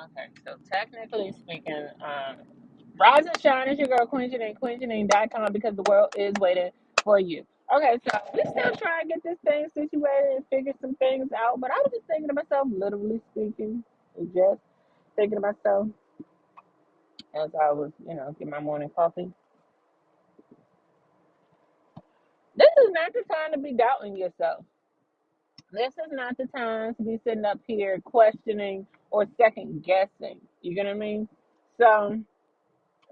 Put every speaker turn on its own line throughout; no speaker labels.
Okay, so technically speaking, rise and shine is your girl QueenJeneene, QueenJeneene.com because the world is waiting for you. Okay, so we still trying to get this thing situated and figure some things out, but I was just thinking to myself, literally speaking, just thinking to myself as I was, getting my morning coffee. This is not the time to be doubting yourself. This is not the time to be sitting up here questioning or second guessing. You get what I mean? So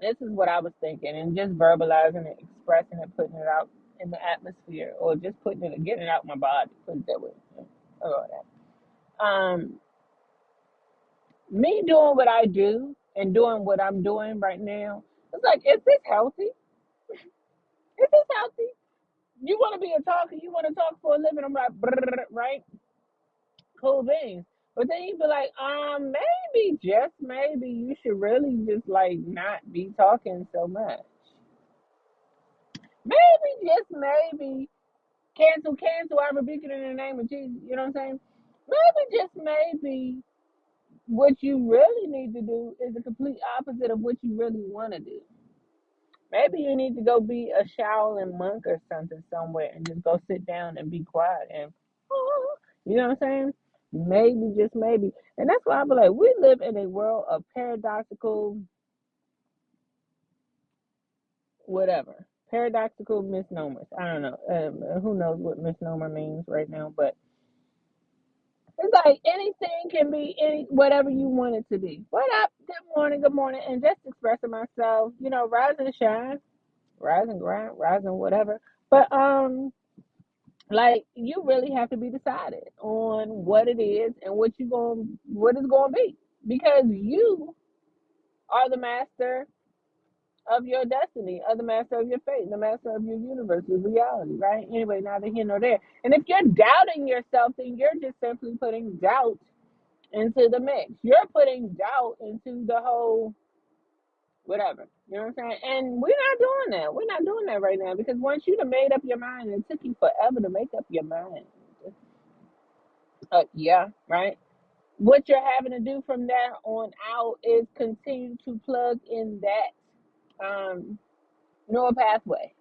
this is what I was thinking, and just verbalizing it, expressing it, putting it out in the atmosphere, or just putting it, getting it out my body. Put it that way. All that. Me doing what I do and doing what I'm doing right now. It's like, is this healthy? Is this healthy? You want to be a talker? You want to talk for a living? I'm like, brrr, right? Cool beans. But then you be like, maybe, just maybe, you should really just like not be talking so much. Maybe, just maybe, cancel, I rebuke it in the name of Jesus. You know what I'm saying? Maybe, just maybe, what you really need to do is the complete opposite of what you really want to do. Maybe you need to go be a Shaolin monk or something somewhere and just go sit down and be quiet and, you know what I'm saying? Maybe, just maybe. And that's why I be like, we live in a world of paradoxical, whatever, paradoxical misnomers. I don't know. Who knows what misnomer means right now, but it's like anything can be whatever you want it to be. What up? Good morning, and just expressing myself. Rise and shine, rise and grind, rise and whatever. But like you really have to be decided on what it is and what it's going to be, because you are the master of your destiny, of the master of your fate, the master of your universe, your reality, right? Anyway, neither here nor there. And if you're doubting yourself, then you're just simply putting doubt into the mix. You're putting doubt into the whole whatever. You know what I'm saying? And we're not doing that. We're not doing that right now, because once you have made up your mind, it took you forever to make up your mind. Yeah, right. What you're having to do from there on out is continue to plug in that neural pathway.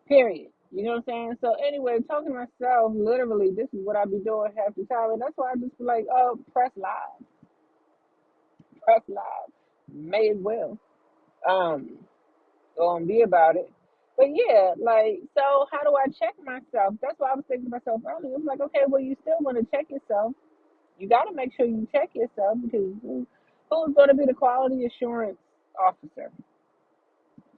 Period. You know what I'm saying? So anyway, talking to myself, literally, this is what I be doing half the time, and that's why I just be like, oh, press live, may as well. Um, Go and be about it. But yeah, like, so how do I check myself? That's why I was thinking to myself earlier. I'm like, okay, well, you still want to check yourself. You got to make sure you check yourself, because who's going to be the quality assurance officer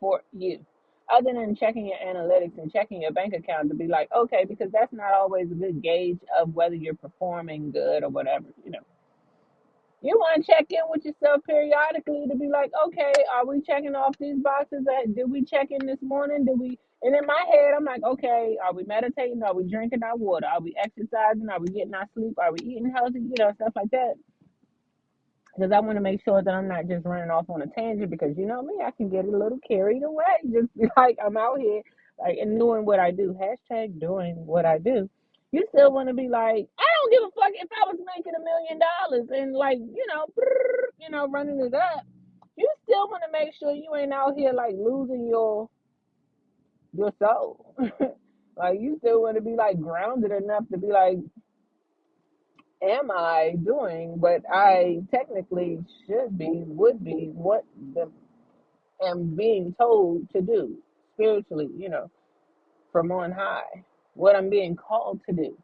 for you? Other than checking your analytics and checking your bank account to be like, okay, because that's not always a good gauge of whether you're performing good or whatever. You want to check in with yourself periodically to be like, okay, are we checking off these boxes? Did we check in this morning? Did we? And in my head, I'm like, okay, are we meditating? Are we drinking our water? Are we exercising? Are we getting our sleep? Are we eating healthy? Stuff like that. Because I want to make sure that I'm not just running off on a tangent, because you know me, I can get a little carried away. Just like I'm out here, like, and doing what I do. Hashtag doing what I do. You still want to be like, I don't give a fuck if I was making $1 million and like, running it up. You still want to make sure you ain't out here like losing your soul. Like you still want to be like grounded enough to be like, am I doing what I technically should be, would be, what the, am being told to do spiritually, from on high, what I'm being called to do.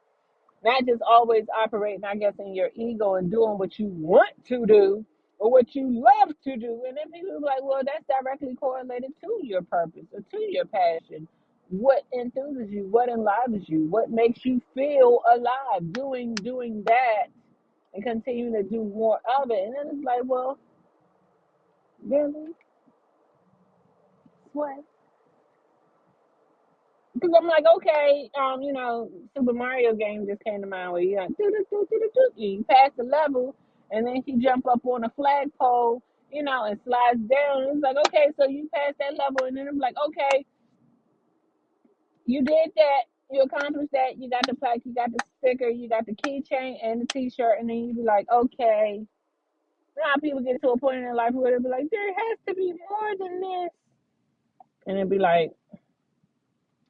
Not just always operating, I guess, in your ego and doing what you want to do or what you love to do. And then people are like, well, that's directly correlated to your purpose or to your passion. What enthuses you? What enlivens you? What makes you feel alive? Doing that and continue to do more of it. And then it's like, well, really? What? Because I'm like, okay, Super Mario game just came to mind where you pass the level, and then he jump up on a flagpole, and slides down. And it's like, okay, so you passed that level, and then I'm like, okay, you did that, you accomplished that, you got the plaque, you got the sticker, you got the keychain and the T-shirt, and then you be like, okay, Now people get to a point in their life where they'll be like, there has to be more than this. And it'll be like,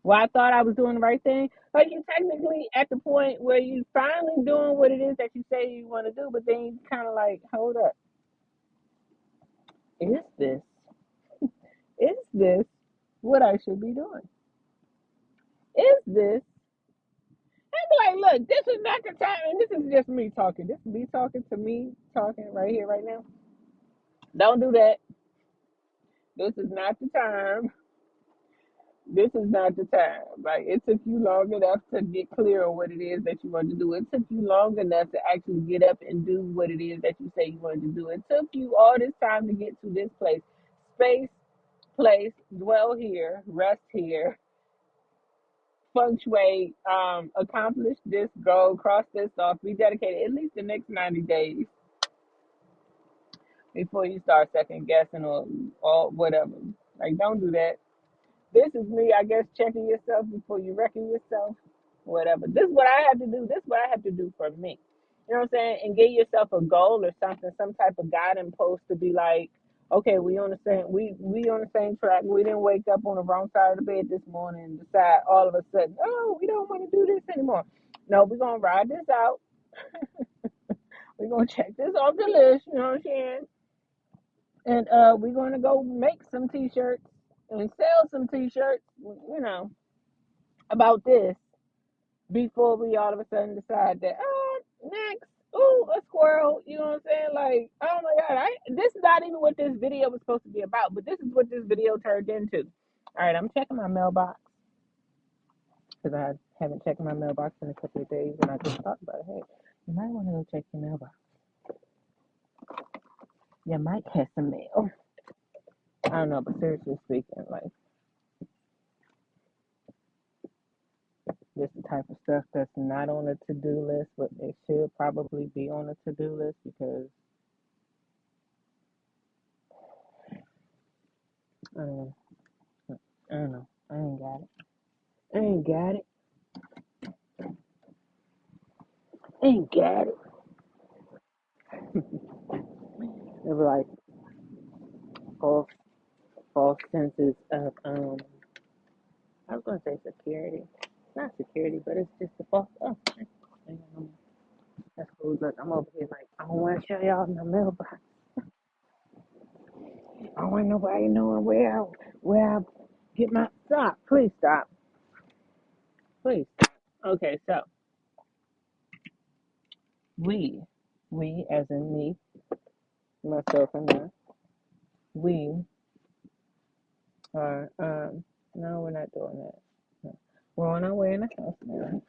well, I thought I was doing the right thing. But you technically at the point where you finally doing what it is that you say you want to do, but then you kind of like, hold up, is this is this what I should be doing? Is this? I'm like, look, this is not the time, and this is just me talking. This is me talking to me talking right here, right now. Don't do that. This is not the time. This is not the time. Like, it took you long enough to get clear on what it is that you want to do. It took you long enough to actually get up and do what it is that you say you wanted to do. It took you all this time to get to this place. Space, place, dwell here, rest here, punctuate, accomplish this goal, cross this off, be dedicated at least the next 90 days before you start second guessing or whatever. Like, don't do that. This is me, I guess, checking yourself before you wrecking yourself, whatever. This is what I have to do. This is what I have to do for me. You know what I'm saying? And get yourself a goal or something, some type of guiding post to be like, okay, we on the same track. We didn't wake up on the wrong side of the bed this morning and decide all of a sudden, oh, we don't want to do this anymore. No, we're gonna ride this out. We're gonna check this off the list, you know what I'm saying? And we're gonna go make some t-shirts and sell some t-shirts, you know, about this before we all of a sudden decide that, oh, next, ooh, a squirrel, you know what I'm saying? Like, oh my God, this is not even what this video was supposed to be about, but this is what this video turned into. All right, I'm checking my mailbox because I haven't checked my mailbox in a couple of days, and I just thought about it. Hey, you might want to go check your mailbox. You might catch some mail. I don't know, but seriously speaking, like, this is the type of stuff that's not on the to-do list, but it should probably be on the to-do list because I don't know. I don't know. I ain't got it. I ain't got it. I ain't got it. It was like false, false senses of I was gonna say security. It's not security, but it's just a false. Oh, that's cool. Look, I'm over here like I don't want to show y'all my mailbox. I don't want nobody knowing where I get my stop. Please stop. Please stop. Okay, so we, we as in me, myself, and I, we are no, we're not doing that. No. We're on our way in the house now.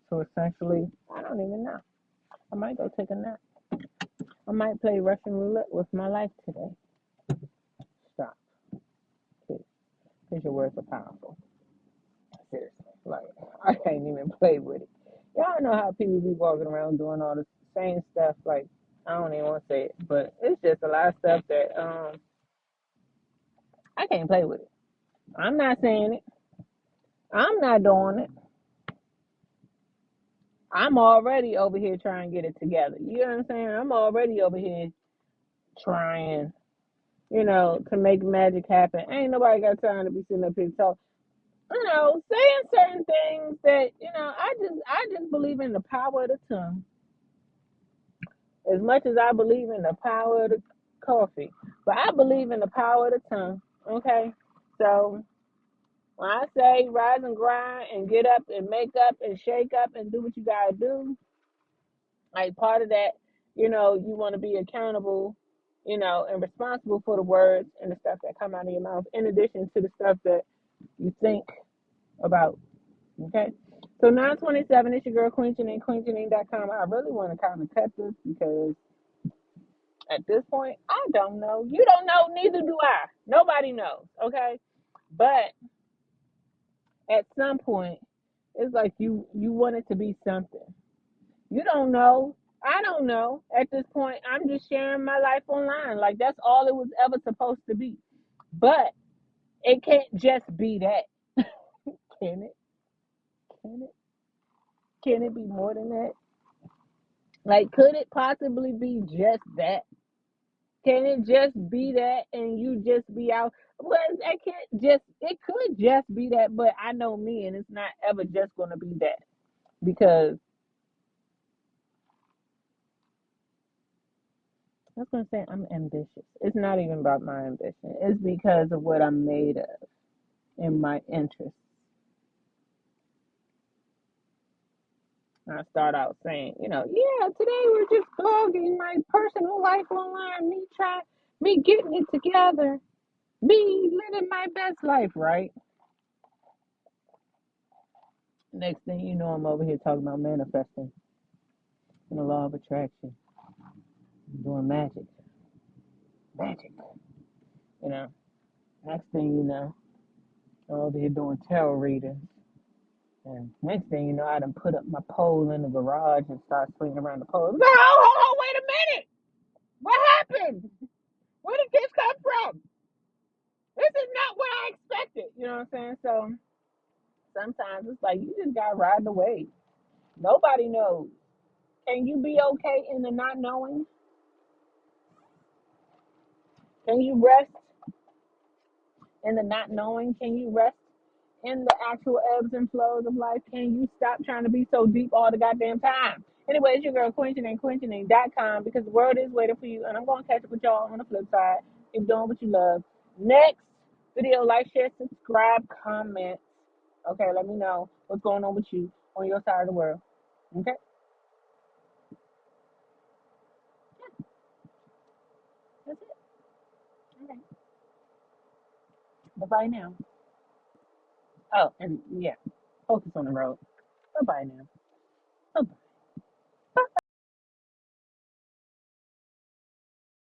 So essentially, I don't even know. I might go take a nap. I might play Russian roulette with my life today. Stop, please. Because your words are powerful. Seriously. Like, I can't even play with it. Y'all know how people be walking around doing all the same stuff. Like, I don't even want to say it, but it's just a lot of stuff that I can't play with it. I'm not saying it. I'm not doing it. I'm already over here trying to get it together. You know what I'm saying? I'm already over here trying, to make magic happen. Ain't nobody got time to be sitting up here talking, saying certain things that, I just believe in the power of the tongue as much as I believe in the power of the coffee. But I believe in the power of the tongue. Okay? So when I say rise and grind and get up and make up and shake up and do what you gotta do, like part of that, you want to be accountable, and responsible for the words and the stuff that come out of your mouth, in addition to the stuff that you think about. Okay. So 927, it's your girl QueenJeneene, QueenJeneene.com. I really want to kind of cut this because at this point, I don't know. You don't know, neither do I. Nobody knows. Okay. But at some point, it's like you want it to be something. You don't know. I don't know. At this point, I'm just sharing my life online. Like that's all it was ever supposed to be. But it can't just be that. Can it? Can it? Can it be more than that? Like, could it possibly be just that? Can it just be that and you just be out? Well, it can't just, it could just be that, but I know me and it's not ever just going to be that because I was going to say I'm ambitious. It's not even about my ambition, it's because of what I'm made of and my interests. I start out saying, yeah, today we're just blogging my personal life online, me getting it together, me living my best life, right? Next thing you know, I'm over here talking about manifesting and the law of attraction, doing magic, you know. Next thing you know, I'm over here doing tarot readings. And next thing you know, I done put up my pole in the garage and start swinging around the pole. No, hold on, wait a minute. What happened? Where did this come from? This is not what I expected. You know what I'm saying? So sometimes it's like you just gotta ride the wave. Nobody knows. Can you be okay in the not knowing? Can you rest in the not knowing? Can you rest in the actual ebbs and flows of life? Can you stop trying to be so deep all the goddamn time? Anyway, it's your girl QueenJeneene, QueenJeneene.com, because the world is waiting for you, and I'm going to catch up with y'all on the flip side. Keep doing what you love. Next video, like, share, subscribe, comment. Okay, let me know what's going on with you on your side of the world. Okay, that's it. Okay, bye bye now. Oh, and yeah, focus on the road. Bye bye now.